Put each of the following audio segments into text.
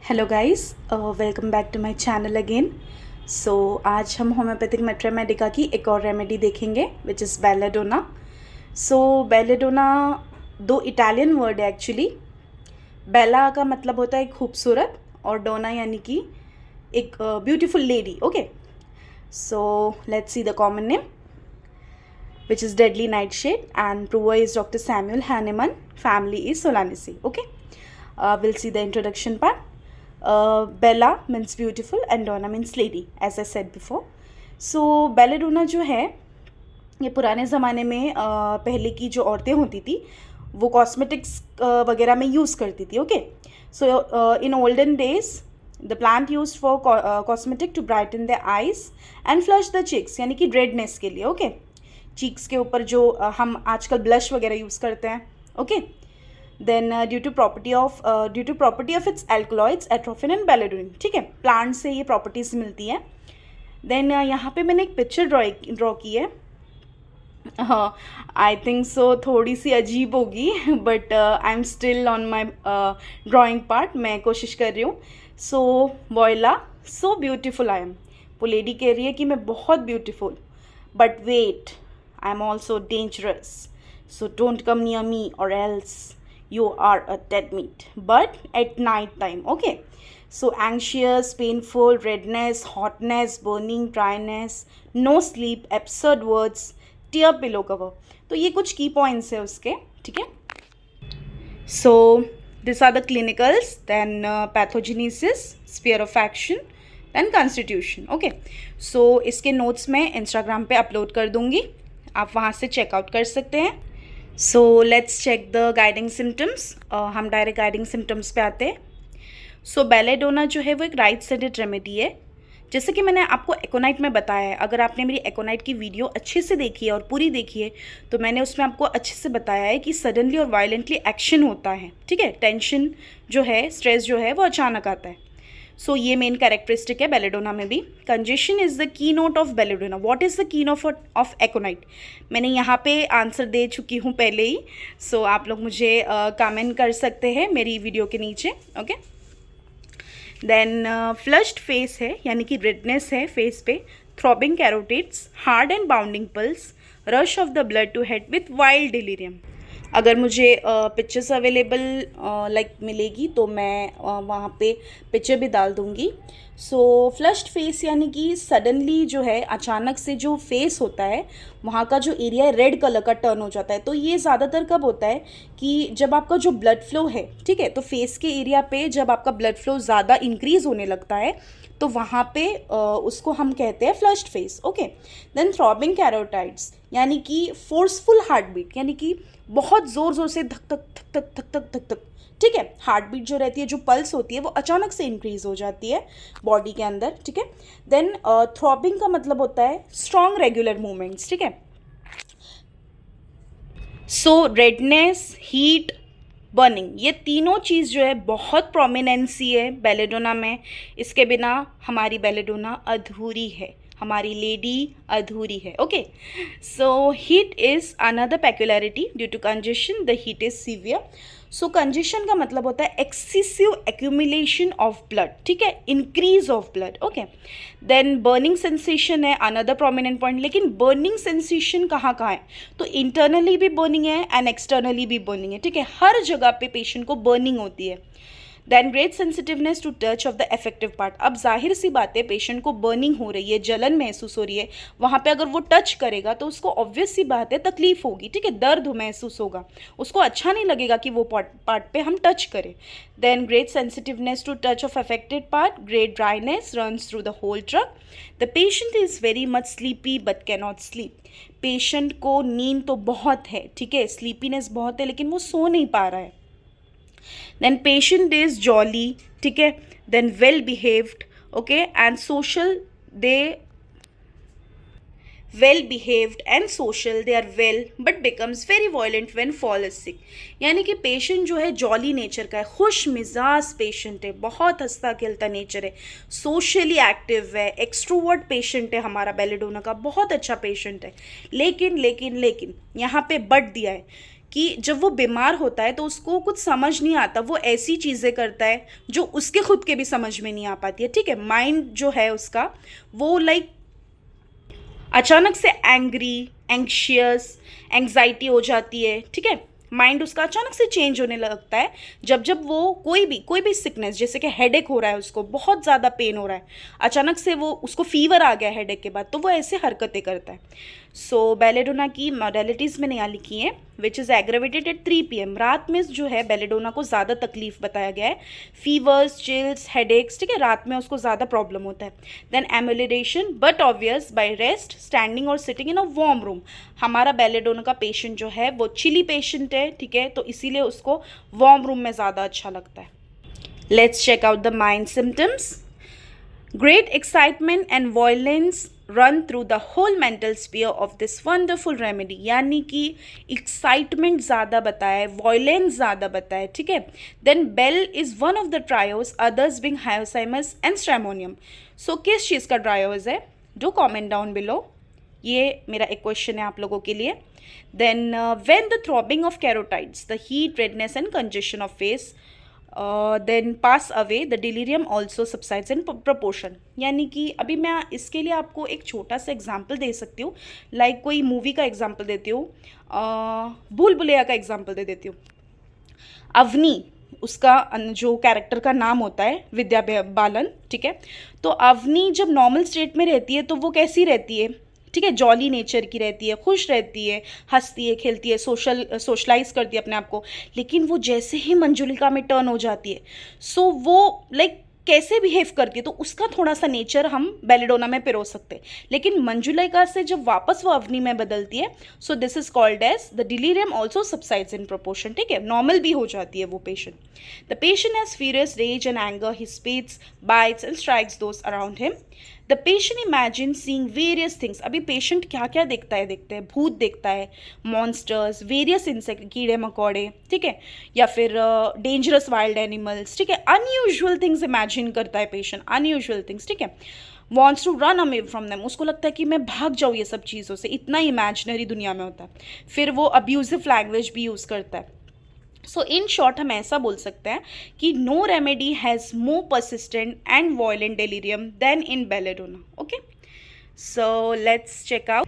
Hello guys, welcome back to my channel again. So आज हम homoeopathic materia medica की एक और रेमेडी देखेंगे which is belladonna. So belladonna दो इटालियन वर्ड है एक्चुअली। बेला का मतलब होता है खूबसूरत और डोना यानी कि एक beautiful lady. Okay, so let's see the common name which is deadly nightshade, and prover is Dr. Samuel Hahnemann. Family is Solanaceae. Okay, we'll see the introduction part. Bella means beautiful and Donna means lady, as I said before. So belladonna जो है ये पुराने ज़माने में पहले की जो औरतें होती थी वो कॉस्मेटिक्स वगैरह में यूज़ करती थी. Okay, so in olden days the plant use for cosmetic to brighten the eyes and flush the cheeks, यानी कि रेडनेस के लिए. ओके, चीक्स के ऊपर जो हम आजकल ब्लश वगैरह यूज़ करते हैं. Okay, then due to property of its alkaloids atropine and belladonnine. ठीक है, प्लांट से ये प्रॉपर्टीज़ मिलती हैं. देन यहाँ पे मैंने एक पिक्चर ड्रॉ की है. हाँ, आई थिंक सो थोड़ी सी अजीब होगी but I am still on my drawing part. मैं कोशिश कर रही हूँ. So voila, so beautiful I am. वो लेडी कह रही है कि मैं बहुत beautiful, but wait, I am also dangerous, so don't come near me or else you are a dead meat. But at night time, okay. So anxious, painful, redness, hotness, burning, dryness, no sleep, absurd words, tear pillow cover. तो ये कुछ key points है उसके. ठीक है. So these are the clinicals, then pathogenesis, sphere of action, then constitution. Okay. So इसके notes मैं Instagram पे upload कर दूँगी, आप वहाँ से चेकआउट कर सकते हैं. So let's check the guiding symptoms. हम डायरेक्ट गाइडिंग सिम्टम्स पे आते हैं. सो बेलेडोना जो है वो एक राइट साइडेड रेमेडी है. जैसे कि मैंने आपको एकोनाइट में बताया है, अगर आपने मेरी एकोनाइट की वीडियो अच्छे से देखी है और पूरी देखी है तो मैंने उसमें आपको अच्छे से बताया है कि सडनली और वायलेंटली एक्शन होता है. ठीक है, टेंशन जो है, स्ट्रेस जो है वो अचानक आता है. सो ये मेन कैरेक्टरिस्टिक है बेलेडोना में भी. Congestion is the key note of belladonna. What is the key note of aconite? मैंने यहाँ पे आंसर दे चुकी हूँ पहले ही. सो आप लोग मुझे कमेंट कर सकते हैं मेरी वीडियो के नीचे. ओके, देन फ्लश्ड फेस है, यानी कि रेडनेस है फेस पे. Throbbing carotids, hard and bounding pulse, rush of the blood to head with wild delirium. अगर मुझे पिक्चर्स अवेलेबल लाइक मिलेगी तो मैं वहाँ पे पिक्चर भी डाल दूँगी. सो फ्लश्ड फेस यानी कि सडनली जो है अचानक से जो फेस होता है वहाँ का जो एरिया है रेड कलर का टर्न हो जाता है. तो ये ज़्यादातर कब होता है कि जब आपका जो ब्लड फ्लो है, ठीक है, तो फेस के एरिया पे जब आपका ब्लड फ्लो ज़्यादा इंक्रीज़ होने लगता है तो वहाँ पे उसको हम कहते हैं flushed face. Okay, then throbbing carotids यानी कि फोर्सफुल हार्ट बीट, यानी कि बहुत ज़ोर ज़ोर से धक धक धक धक धक धक धक धक. ठीक है, हार्ट बीट जो रहती है, जो पल्स होती है वो अचानक से इंक्रीज हो जाती है बॉडी के अंदर. ठीक है, देन थ्रॉबिंग का मतलब होता है स्ट्रॉन्ग रेगुलर मूवमेंट्स. ठीक है, सो रेडनेस, हीट, बर्निंग, ये तीनों चीज़ जो है बहुत प्रोमिनेंसी है बेलेडोना में. इसके बिना हमारी बेलेडोना अधूरी है, हमारी लेडी अधूरी है. Okay, so heat is another peculiarity. Due to congestion the heat is severe. So congestion का मतलब होता है एक्सेसिव एक्यूमुलेशन ऑफ ब्लड. ठीक है, increase of blood. Okay, then burning sensation है अनदर प्रोमिनेंट पॉइंट. लेकिन बर्निंग सेंसेशन कहाँ कहाँ है? तो इंटरनली भी बर्निंग है एंड एक्सटर्नली भी बर्निंग है. ठीक है, हर जगह पे पेशेंट को बर्निंग होती है. Then great sensitiveness to touch of the effective part. अब जाहिर सी बात है, पेशेंट को बर्निंग हो रही है, जलन महसूस हो रही है, वहाँ पे अगर वो टच करेगा तो उसको ऑब्वियस सी बात है तकलीफ होगी. ठीक है, दर्द महसूस होगा, उसको अच्छा नहीं लगेगा कि वो पार्ट पे हम टच करें. Then great sensitiveness to touch of affected part, great dryness runs through the whole truck. The patient is very much sleepy but cannot sleep. Patient को नींद तो बहुत है, ठीक है, स्लीपीनेस बहुत है, लेकिन वो सो नहीं पा रहा है. Then patient is jolly, ठीक है, then well behaved, okay, and social. They well behaved and social, they are well but becomes very violent when fall is sick. यानी कि पेशेंट जो है जॉली नेचर का है, खुश मिजाज पेशेंट है, बहुत हंसता खेलता नेचर है, सोशली एक्टिव है, एक्सट्रोवर्ट पेशेंट है हमारा बेलेडोना का, बहुत अच्छा पेशेंट है. लेकिन लेकिन लेकिन यहाँ पे बट दिया है कि जब वो बीमार होता है तो उसको कुछ समझ नहीं आता, वो ऐसी चीज़ें करता है जो उसके खुद के भी समझ में नहीं आ पाती है, ठीक है। माइंड जो है उसका वो लाइक अचानक से एंग्री, एंग्शियस, एंग्जाइटी हो जाती है, ठीक है। माइंड उसका अचानक से चेंज होने लगता है जब वो कोई भी सिकनेस, जैसे कि हेडेक हो रहा है, उसको बहुत ज़्यादा पेन हो रहा है, अचानक से वो उसको फीवर आ गया हेडेक के बाद, तो वो ऐसे हरकतें करता है। सो बेलेडोना की मॉडलिटीज़ मैंने यहाँ लिखी हैं, which is aggravated at 3 PM। रात में जो है बेलेडोना को ज़्यादा तकलीफ बताया गया है, फीवर्स, चिल्स, हेडेक्स, ठीक है, रात में उसको ज़्यादा प्रॉब्लम होता है। Then emulation but obvious by rest, standing और sitting in a warm room. हमारा बेलेडोना का पेशेंट जो है वो चिली पेशेंट है, ठीक है, तो इसीलिए उसको वार्म रूम में ज़्यादा अच्छा लगता है। Let's check out the mind symptoms. Great excitement and violence run through the whole mental sphere of this wonderful remedy। यानी कि एक्साइटमेंट ज़्यादा बताए, वॉयलेंस ज़्यादा बताए, ठीक है। Then bell is one of the trios, others being hyoscyamus and stramonium. So किस चीज़ का ट्रायोस है? Do comment down below. ये मेरा एक क्वेश्चन है आप लोगों के लिए। Then when the throbbing of carotids, the heat, redness and congestion of face then pass away, the delirium also subsides in proportion. यानी कि अभी मैं इसके लिए आपको एक छोटा सा एग्जाम्पल दे सकती हूँ, लाइक कोई मूवी का एग्जाम्पल देती हूँ, भूल भुलैया का एग्जाम्पल दे देती हूँ। अवनी उसका जो कैरेक्टर का नाम होता है, विद्या बालन, ठीक है। तो अवनी जब नॉर्मल स्टेट में रहती है तो वो कैसी रहती है, ठीक है, जॉली नेचर की रहती है, खुश रहती है, हंसती है, खेलती है, सोशलाइज करती है अपने आप को। लेकिन वो जैसे ही मंजुलिका में टर्न हो जाती है, सो वो लाइक कैसे बिहेव करती है, तो उसका थोड़ा सा नेचर हम बेलेडोना में पिरो सकते हैं। लेकिन मंजुलिका से जब वापस वो अवनी में बदलती है, so this is called as the delirium also subsides in proportion, ठीक है, नॉर्मल भी हो जाती है वो patient. The patient has furious rage and anger, he spits, bites and strikes those around him. The patient imagine seeing various things. अभी patient क्या क्या देखता है, भूत देखता है, मॉन्स्टर्स, वेरियस इंसेक्ट, कीड़े मकोड़े, ठीक है, या फिर डेंजरस वाइल्ड एनिमल्स, ठीक है, अनयूजुअल थिंग्स इमेजिन करता है पेशेंट, अनयूजुअल थिंग्स, ठीक है। Wants to run away from them, उसको लगता है कि मैं भाग जाऊँ ये सब चीज़ों से, इतना इमेजिनरी दुनिया में होता है। फिर वो अब्यूजिव लैंग्वेज भी यूज़ करता है। सो इन शॉर्ट हम ऐसा बोल सकते हैं कि no remedy has more persistent and violent delirium than in belladonna. Okay, so let's check out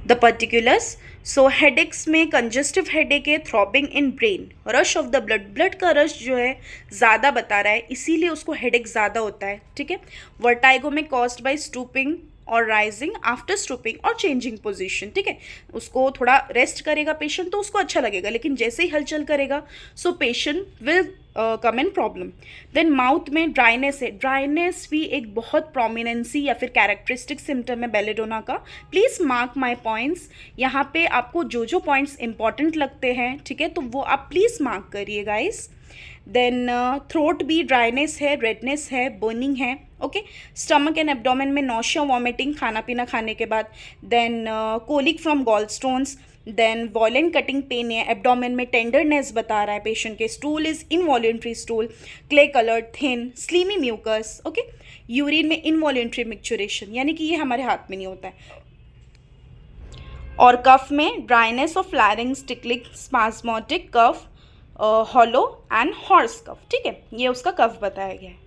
the particulars. So headaches में कंजस्टिव हेडेक है, throbbing in brain, rush of the blood का rush जो है ज़्यादा बता रहा है, इसीलिए उसको हेडेक ज़्यादा होता है, ठीक है। वर्टाइगो में कॉज्ड बाय स्टूपिंग और राइजिंग आफ्टर स्टूपिंग और चेंजिंग पोजीशन, ठीक है। उसको थोड़ा रेस्ट करेगा पेशेंट तो उसको अच्छा लगेगा, लेकिन जैसे ही हलचल करेगा so patient will come in problem. Then mouth में ड्राइनेस है, ड्राइनेस भी एक बहुत प्रोमिनेंसी या फिर कैरेक्टरिस्टिक सिम्टम है बेलेडोना का। प्लीज़ मार्क माई पॉइंट्स, यहाँ पे आपको जो जो पॉइंट्स इंपॉर्टेंट लगते हैं, ठीक है, तो वो आप प्लीज़ मार्क करिए गाइस। देन थ्रोट भी ड्राइनेस है, रेडनेस है, बर्निंग है, ओके। स्टमक एंड एब्डोमेन में नॉशिया, वॉमिटिंग खाना पीना खाने के बाद। Then colic from gall stones. Then violent cutting pain है, एब्डोमेन में टेंडरनेस बता रहा है पेशेंट के। Stool is involuntary stool, clay coloured, thin, slimy mucus, okay. Urine में इनवॉलेंट्री मिक्चुरेशन, यानी कि ये हमारे हाथ में नहीं होता है। और कफ में dryness of larynx, tickling, spasmodic cough, hollow and hoarse cough, ठीक है, ये उसका कफ बताया गया है।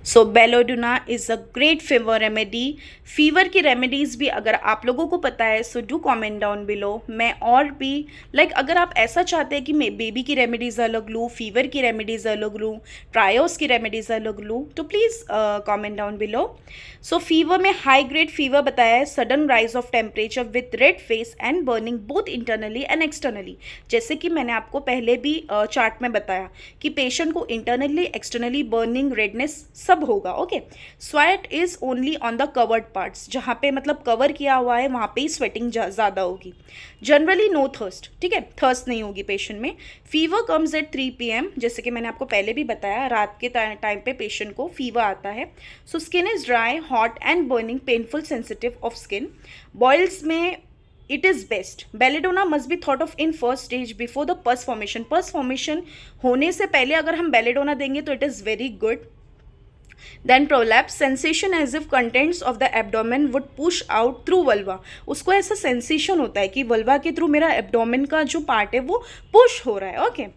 So belladonna is a great fever remedy. Fever की रेमेडीज़ भी अगर आप लोगों को पता है so do comment down below. मैं और भी लाइक अगर आप ऐसा चाहते हैं कि मैं बेबी की रेमेडीज़ अलग लूँ, फीवर की रेमेडीज़ अलग लूँ, ट्रायोस की रेमेडीज़ अलग लूँ, तो please comment down below. So fever में हाई ग्रेड फीवर बताया है, sudden rise of temperature with red face and burning both internally and externally. जैसे कि मैंने आपको पहले भी चार्ट में बताया कि पेशेंट को इंटरनली एक्सटर्नली बर्निंग, रेडनेस सब होगा, okay. Sweat is only on the covered parts, जहाँ पे मतलब कवर किया हुआ है वहाँ पे ही स्वेटिंग ज़्यादा होगी। जनरली नो थर्स्ट, ठीक है, थर्स्ट नहीं होगी पेशेंट में। फीवर कम्स एट 3 PM, जैसे कि मैंने आपको पहले भी बताया, रात के टाइम पे पेशेंट को फीवर आता है। So skin is dry, hot and burning, painful, sensitive of skin. Boils में it is best, belladonna must be thought of in first stage before the pus formation. Pus formation होने से पहले अगर हम belladonna देंगे तो it is very good. Then prolapse, sensation as if contents of the abdomen would push out through vulva. उसको ऐसा sensation होता है कि वल्वा के थ्रू मेरा एब्डोमेन का जो पार्ट है वो पुश हो रहा है। Okay,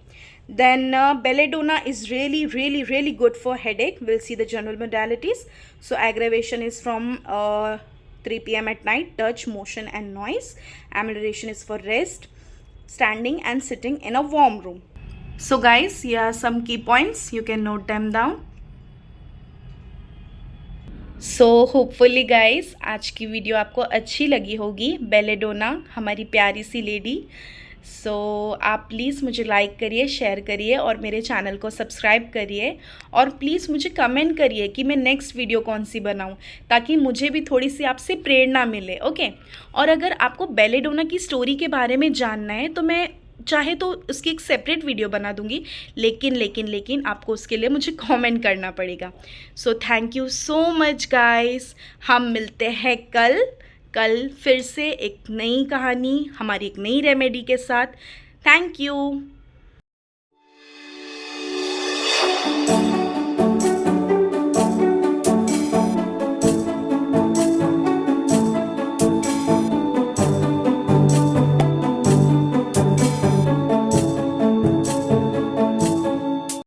then belladonna is really good for headache. We'll see the general modalities. So aggravation is from 3 p.m. at night, touch, motion and noise. Amelioration is for rest, standing and sitting in a warm room. So guys, here are some key points, you can note them down. So hopefully guys आज की video आपको अच्छी लगी होगी। Belladonna हमारी प्यारी सी lady. सो आप please मुझे लाइक करिए, शेयर करिए और मेरे चैनल को सब्सक्राइब करिए और प्लीज़ मुझे कमेंट करिए कि मैं नेक्स्ट वीडियो कौन सी बनाऊं, ताकि मुझे भी थोड़ी सी आपसे प्रेरणा मिले। ओके, और अगर आपको बेलेडोना की स्टोरी के बारे में जानना है तो मैं चाहे तो उसकी एक सेपरेट वीडियो बना दूंगी, लेकिन आपको उसके लिए मुझे कमेंट करना पड़ेगा। So thank you so much guys, हम मिलते हैं कल फिर से एक नई कहानी, हमारी एक नई रेमेडी के साथ। Thank you.